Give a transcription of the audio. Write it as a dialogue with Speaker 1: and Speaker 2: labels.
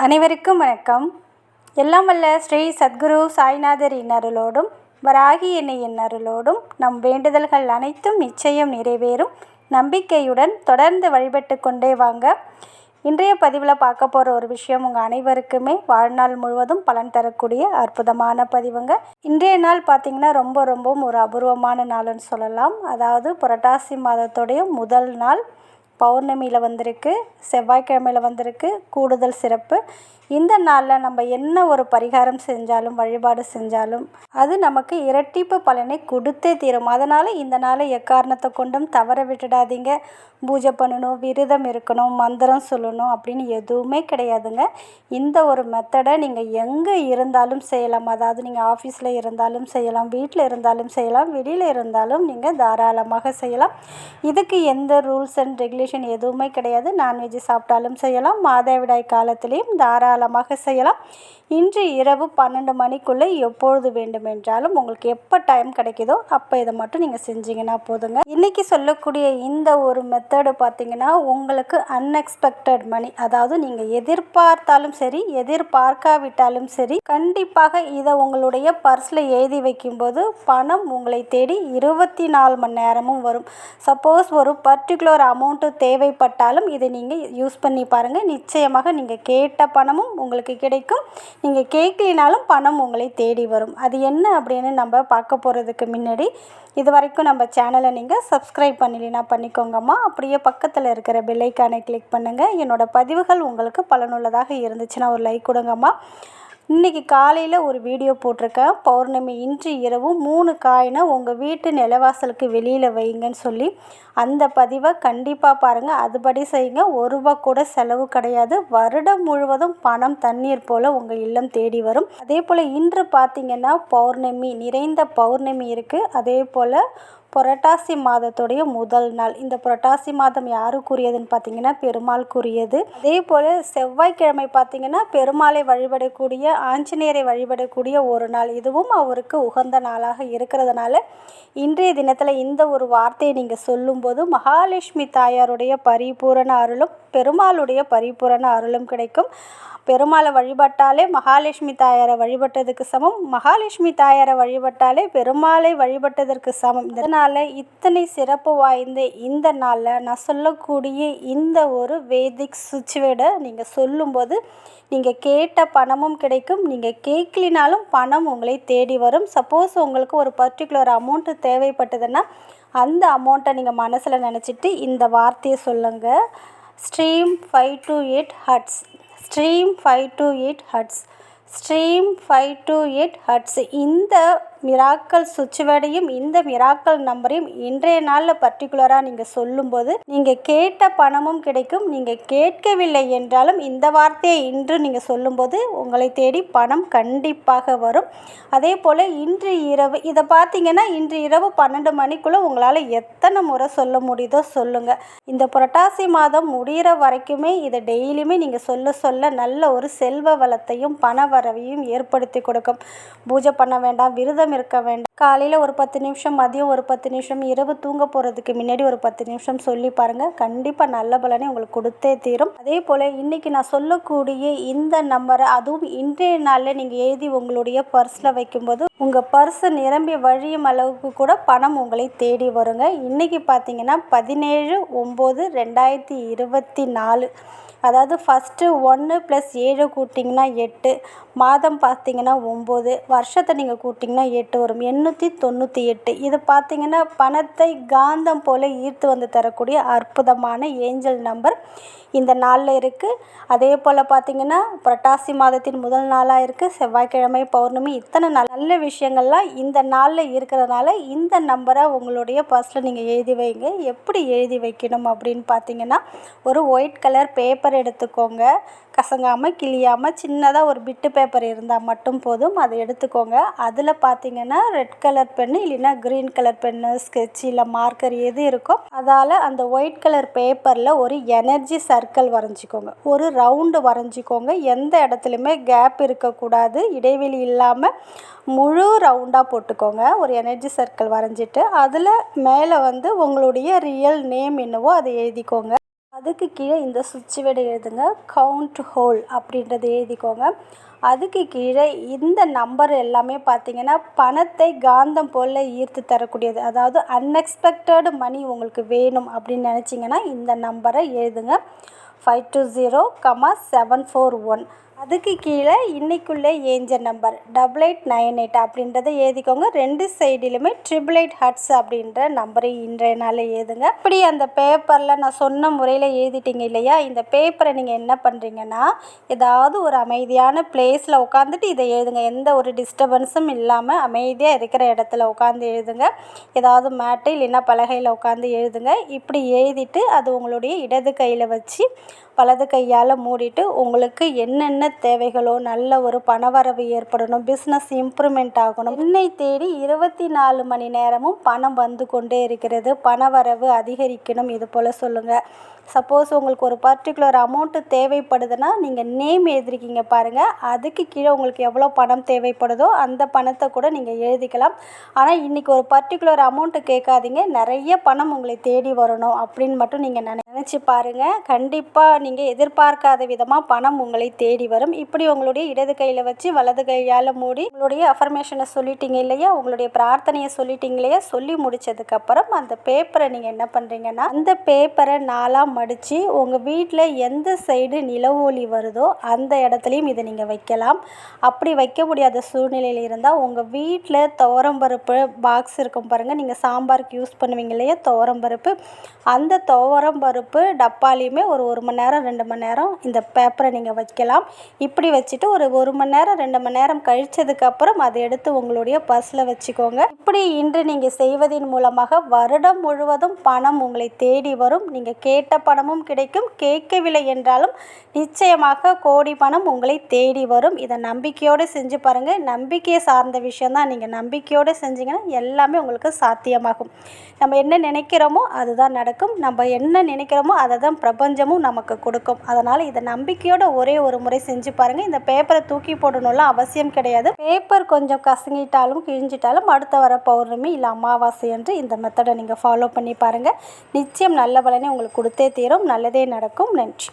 Speaker 1: அனைவருக்கும் வணக்கம். எல்லாம் வல்ல ஸ்ரீ சத்குரு சாய்நாதரின் அருளோடும் வராகி எண்ணெயின் அருளோடும் நம் வேண்டுதல்கள் அனைத்தும் நிச்சயம் நிறைவேறும் நம்பிக்கையுடன் தொடர்ந்து வழிபட்டு கொண்டே வாங்க. இன்றைய பதிவில் பார்க்க போகிற ஒரு விஷயம் உங்கள் அனைவருக்குமே வாழ்நாள் முழுவதும் பலன் தரக்கூடிய அற்புதமான பதிவுங்க. இன்றைய நாள் பார்த்திங்கன்னா ரொம்பவும் ஒரு அபூர்வமான நாள்னு சொல்லலாம். அதாவது புரட்டாசி மாதத்துடைய முதல் நாள் பௌர்ணமியில் வந்திருக்கு, செவ்வாய்க்கிழமையில் வந்திருக்கு. கூடுதல் சிறப்பு. இந்த நாளில் நம்ம என்ன ஒரு பரிகாரம் செஞ்சாலும் வழிபாடு செஞ்சாலும் அது நமக்கு இரட்டிப்பு பலனை கொடுத்தே தீரும். அதனால் இந்த நாளை எக்காரணத்தை கொண்டும் தவற விட்டுடாதீங்க. பூஜை பண்ணணும், விரதம் இருக்கணும், மந்திரம் சொல்லணும் அப்படின்னு எதுவுமே கிடையாதுங்க. இந்த ஒரு மெத்தடை நீங்கள் எங்கே இருந்தாலும் செய்யலாம். அதாவது நீங்கள் ஆஃபீஸில் இருந்தாலும் செய்யலாம், வீட்டில் இருந்தாலும் செய்யலாம், வெளியில் இருந்தாலும் நீங்கள் தாராளமாக செய்யலாம். இதுக்கு எந்த ரூல்ஸ் அண்ட் ரெகுலேஷன் எதுவுமே கிடையாது. நான்வெஜ் சாப்பிட்டாலும் செய்யலாம், மாதவிடாய் காலத்திலையும் தாராளமாக செய்யலாம். இன்று இரவு 12 மணிக்குள்ளே எப்பொழுது வேண்டுமென்றாலும் உங்களுக்கு எப்போ டைம் கிடைக்குதோ அப்போ இதை மட்டும் நீங்கள் செஞ்சீங்கன்னா போதுங்க. இன்றைக்கி சொல்லக்கூடிய இந்த ஒரு மெத்தடு பார்த்திங்கன்னா உங்களுக்கு அன்எக்ஸ்பெக்டட் மணி, அதாவது நீங்கள் எதிர்பார்த்தாலும் சரி எதிர்பார்க்காவிட்டாலும் சரி கண்டிப்பாக இதை உங்களுடைய பர்ஸில் எழுதி வைக்கும்போது பணம் உங்களை தேடி 24 மணி நேரமும் வரும். சப்போஸ் ஒரு பர்டிகுலர் அமௌண்ட்டு தேவைப்பட்டாலும் இதை நீங்கள் யூஸ் பண்ணி பாருங்கள். நிச்சயமாக நீங்கள் கேட்ட பணமும் உங்களுக்கு கிடைக்கும். நீங்கள் கேட்கலினாலும் பணம் உங்களை தேடி வரும். அது என்ன அப்படின்னு நம்ம பார்க்க போகிறதுக்கு முன்னாடி இது வரைக்கும் நம்ம சேனலை நீங்கள் சப்ஸ்கிரைப் பண்ணலைன்னா பண்ணிக்கோங்கம்மா. அப்படியே பக்கத்தில் இருக்கிற பெல் ஐக்கானை கிளிக் பண்ணுங்கள். என்னோடய பதிவுகள் உங்களுக்கு பலனுள்ளதாக இருந்துச்சுன்னா ஒரு லைக் கொடுங்கம்மா. இன்றைக்கி காலையில் ஒரு வீடியோ போட்டிருக்கேன். பௌர்ணமி இன்று இரவு 3 காயினை உங்கள் வீட்டு நிலவாசலுக்கு வெளியில் வைங்கன்னு சொல்லி அந்த பதிவை கண்டிப்பாக பாருங்கள். அதுபடி செய்யுங்க. ₹1 கூட செலவு கிடையாது. வருடம் முழுவதும் பணம் தண்ணீர் போல் உங்கள் இல்லம் தேடி வரும். அதே போல் இன்று பார்த்திங்கன்னா பௌர்ணமி, நிறைந்த பௌர்ணமி இருக்குது. அதே போல் புரட்டாசி மாதத்துடைய முதல் நாள். இந்த புரட்டாசி மாதம் யாருக்குரியதுன்னு பார்த்திங்கன்னா பெருமாளுக்குரியது. அதே போல் செவ்வாய்க்கிழமை பார்த்திங்கன்னா பெருமாளை வழிபடக்கூடிய, ஆஞ்சநேயரை வழிபடக்கூடிய ஒரு நாள். இதுவும் அவருக்கு உகந்த நாளாக இருக்கிறதுனால இன்றைய தினத்தில் இந்த ஒரு வார்த்தையை நீங்கள் சொல்லும்போது மகாலட்சுமி தாயாருடைய பரிபூரண அருளும் பெருமாளுடைய பரிபூரண அருளும் கிடைக்கும். பெருமாளை வழிபட்டாலே மகாலட்சுமி தாயாரை வழிபட்டதுக்கு சமம், மகாலட்சுமி தாயாரை வழிபட்டாலே பெருமாளை வழிபட்டதற்கு சமம். இதனால் இத்தனை சிறப்பு வாய்ந்த இந்த நாளில் நான் சொல்லக்கூடிய இந்த ஒரு வேதிக் சுவிட்ச்வேர்டை நீங்கள் சொல்லும்போது நீங்கள் கேட்ட பணமும் கிடைக்கும். நீங்கள் கேட்கலினாலும் பணம் உங்களை தேடி வரும். சப்போஸ் உங்களுக்கு ஒரு பர்டிகுலர் அமௌண்ட்டு தேவைப்பட்டதுன்னா அந்த அமௌண்ட்டை நீங்கள் மனசில் நினச்சிட்டு இந்த வார்த்தையை சொல்லுங்கள். Stream 5 to 8 hertz, stream 5 to 8 hertz, stream 5 to 8 hertz. இந்த மிராக்கல் சுவிட்ச்வேர்டையும் இந்த மிராக்கல் நம்பரையும் இன்றைய நாளில் பர்டிகுலராக நீங்கள் சொல்லும்போது நீங்கள் கேட்ட பணமும் கிடைக்கும். நீங்கள் கேட்கவில்லை என்றாலும் இந்த வார்த்தையை இன்று நீங்கள் சொல்லும்போது உங்களை தேடி பணம் கண்டிப்பாக வரும். அதே போல் இன்று இரவு இதை பார்த்தீங்கன்னா இன்று இரவு 12 மணிக்குள்ளே உங்களால் எத்தனை முறை சொல்ல முடியுதோ சொல்லுங்கள். இந்த புரட்டாசி மாதம் முடிகிற வரைக்குமே இதை டெய்லியுமே நீங்கள் சொல்ல நல்ல ஒரு செல்வ வளத்தையும் பண வரவையும் ஏற்படுத்தி கொடுக்கும். பூஜை பண்ண வேண்டாம், விரதம் இருக்க வேண்டாம். காலையில் ஒரு 10 நிமிஷம், மதியம் ஒரு 10 நிமிஷம், இரவு தூங்க போகிறதுக்கு முன்னாடி ஒரு 10 நிமிஷம் சொல்லி பாருங்கள். கண்டிப்பாக நல்ல பலனை உங்களுக்கு கொடுத்தே தீரும். அதே போல் இன்றைக்கி நான் சொல்லக்கூடிய இந்த நம்பரை அதுவும் இன்றைய நாளில் நீங்கள் எழுதி உங்களுடைய பர்ஸில் வைக்கும்போது உங்கள் பர்ஸு நிரம்பி வழியும் அளவுக்கு கூட பணம் உங்களை தேடி வருங்க. இன்றைக்கி பார்த்தீங்கன்னா 17/9/2024. அதாவது ஃபஸ்ட்டு 1 + 7 கூட்டிங்கன்னா 8, மாதம் பார்த்திங்கன்னா 9, வருஷத்தை நீங்கள் கூட்டிங்கன்னா 8 வரும். 898. இது பார்த்திங்கன்னா பணத்தை காந்தம் போல் ஈர்த்து வந்து தரக்கூடிய அற்புதமான ஏஞ்சல் நம்பர் இந்த நாளில் இருக்குது. அதே போல் பார்த்திங்கன்னா புரட்டாசி மாதத்தின் முதல் நாளாக இருக்குது. செவ்வாய்க்கிழமை, பௌர்ணமி, இத்தனை நல்ல விஷயங்கள்லாம் இந்த நாளில் இருக்கிறதுனால இந்த நம்பரை உங்களுடைய பர்ஸில் நீங்கள் எழுதி வைங்க. எப்படி எழுதி வைக்கணும் அப்படின்னு பார்த்திங்கன்னா ஒரு ஒயிட் கலர் பேப்பர் எடுத்துக்கோங்க. கசங்காமல் கிளியாமல் சின்னதாக ஒரு பிட்டு பேப்பர் இருந்தால் மட்டும் போதும். அதை எடுத்துக்கோங்க. அதில் பார்த்திங்கன்னா ரெட் கலர் பென்னு இல்லைன்னா க்ரீன் கலர் பென்னு, ஸ்கெட்ச் இல்லை மார்க்கர் எது இருக்கோ அதால் அந்த ஒயிட் கலர் பேப்பரில் ஒரு எனர்ஜி சர்க்கிள் வரைஞ்சிக்கோங்க. ஒரு ரவுண்டு வரைஞ்சிக்கோங்க. எந்த இடத்துலையுமே கேப் இருக்கக்கூடாது, இடைவெளி இல்லாமல் முழு ரவுண்டாக போட்டுக்கோங்க. ஒரு எனர்ஜி சர்க்கிள் வரைஞ்சிட்டு அதில் மேலே வந்து உங்களுடைய ரியல் நேம் என்னவோ அதை எழுதிக்கோங்க. அதுக்கு கீழே இந்த சுவிட்ச் வேர்டு எழுதுங்க, கவுண்ட் ஹோல் அப்படின்றத எழுதிக்கோங்க. அதுக்கு கீழே இந்த நம்பர் எல்லாமே பார்த்தீங்கன்னா பணத்தை காந்தம் போல் ஈர்த்து தரக்கூடியது. அதாவது அன்எக்ஸ்பெக்டட் மணி உங்களுக்கு வேணும் அப்படின்னு நினச்சிங்கன்னா இந்த நம்பரை எழுதுங்க, 520741. அதுக்கு கீழே இன்றைக்குள்ளே ஏஞ்சல் நம்பர் 8898 அப்படின்றத எழுதிக்கோங்க. 2 சைடிலுமே 888 ஹட்ஸ் அப்படின்ற நம்பரை இன்றைய நாளில் எழுதுங்க. இப்படி அந்த பேப்பரில் நான் சொன்ன முறையில் எழுதிட்டீங்க இல்லையா? இந்த பேப்பரை நீங்கள் என்ன பண்ணுறீங்கன்னா ஏதாவது ஒரு அமைதியான பிளேஸில் உட்காந்துட்டு இதை எழுதுங்க. எந்த ஒரு டிஸ்டர்பன்ஸும் இல்லாமல் அமைதியாக இருக்கிற இடத்துல உட்காந்து எழுதுங்க. ஏதாவது மேட்டு இல்லைன்னா பலகையில் உட்காந்து எழுதுங்க. இப்படி எழுதிட்டு அது உங்களுடைய இடது கையில் வச்சு வலது கையால் மூடிட்டு உங்களுக்கு என்னென்ன தேவைகளோ, நல்ல ஒரு பணவரவு ஏற்படணும், பிஸ்னஸ் இம்ப்ரூவ்மெண்ட் ஆகணும், என்னை தேடி 24 மணி நேரமும் பணம் வந்து கொண்டே இருக்கிறது, பணவரவு அதிகரிக்கணும், இது போல் சொல்லுங்கள். சப்போஸ் உங்களுக்கு ஒரு பர்டிகுலர் அமௌண்ட்டு தேவைப்படுதுன்னா நீங்கள் நேம் எழுதிருக்கீங்க பாருங்கள். அதுக்கு கீழே உங்களுக்கு எவ்வளோ பணம் தேவைப்படுதோ அந்த பணத்தை கூட நீங்கள் எழுதிக்கலாம். ஆனால் இன்றைக்கி ஒரு பர்டிகுலர் அமௌண்ட்டு கேட்காதீங்க, நிறைய பணம் உங்களை தேடி வரணும் அப்படின்னு மட்டும் நீங்கள் நினச்சி பாருங்கள். கண்டிப்பாக நீங்கள் எதிர்பார்க்காத விதமாக பணம் உங்களை தேடி வரும். இப்படி உங்களுடைய இடது கையில் வச்சு வலது கையால் மூடி உங்களுடைய அஃபர்மேஷனை சொல்லிட்டீங்க இல்லையா, உங்களுடைய பிரார்த்தனையை சொல்லிட்டீங்க இல்லையா, சொல்லி முடித்ததுக்கப்புறம் அந்த பேப்பரை நீங்கள் என்ன பண்ணுறீங்கன்னா அந்த பேப்பரை 4ஆக மடித்து உங்கள் வீட்டில் எந்த சைடு நிலவொளி வருதோ அந்த இடத்துலையும் இதை நீங்கள் வைக்கலாம். அப்படி வைக்க முடியாத சூழ்நிலையில் இருந்தால் உங்கள் வீட்டில் துவரம்பருப்பு பாக்ஸ் இருக்கும் பாருங்கள், நீங்கள் சாம்பாருக்கு யூஸ் பண்ணுவீங்க இல்லையா துவரம்பருப்பு, அந்த துவரம்பருப்பு டப்பாலையுமே ஒரு 1 மணி நேரம் 2 மணி நேரம் இந்த பேப்பரை நீங்கள் வைக்கலாம். இப்படி வச்சுட்டு ஒரு 1 மணி நேரம் 2 மணி நேரம் கழிச்சதுக்கப்புறம் அதை எடுத்து உங்களுடைய பர்ஸில் வச்சுக்கோங்க. இப்படி இன்று நீங்கள் செய்வதன் மூலமாக வருடம் முழுவதும் பணம் உங்களை தேடி வரும். நீங்கள் கேட்ட பணமும் கிடைக்கும், கேட்கவில்லை என்றாலும் நிச்சயமாக கோடி பணம் உங்களை தேடி வரும். இதை நம்பிக்கையோடு செஞ்சு பாருங்கள். நம்பிக்கையை சார்ந்த விஷயந்தான். நீங்கள் நம்பிக்கையோடு செஞ்சீங்கன்னா எல்லாமே உங்களுக்கு சாத்தியமாகும். நம்ம என்ன நினைக்கிறோமோ அதுதான் நடக்கும், நம்ம என்ன நினைக்கிறோமோ அதை தான் பிரபஞ்சமும் நமக்கு கொடுக்கும். அதனால் இதை நம்பிக்கையோட ஒரே ஒரு முறை செஞ்சு பாருங்கள். இந்த பேப்பரை தூக்கி போடணும்லாம் அவசியம் கிடையாது. பேப்பர் கொஞ்சம் கசங்கிட்டாலும் கிழிஞ்சிட்டாலும் அடுத்த வர பௌர்ணமி இல்லை அமாவாசை என்று இந்த மெத்தடை நீங்கள் ஃபாலோ பண்ணி பாருங்கள். நிச்சயம் நல்ல பலனை உங்களுக்கு கொடுத்தே தீரும், நல்லதே நடக்கும். நன்றி.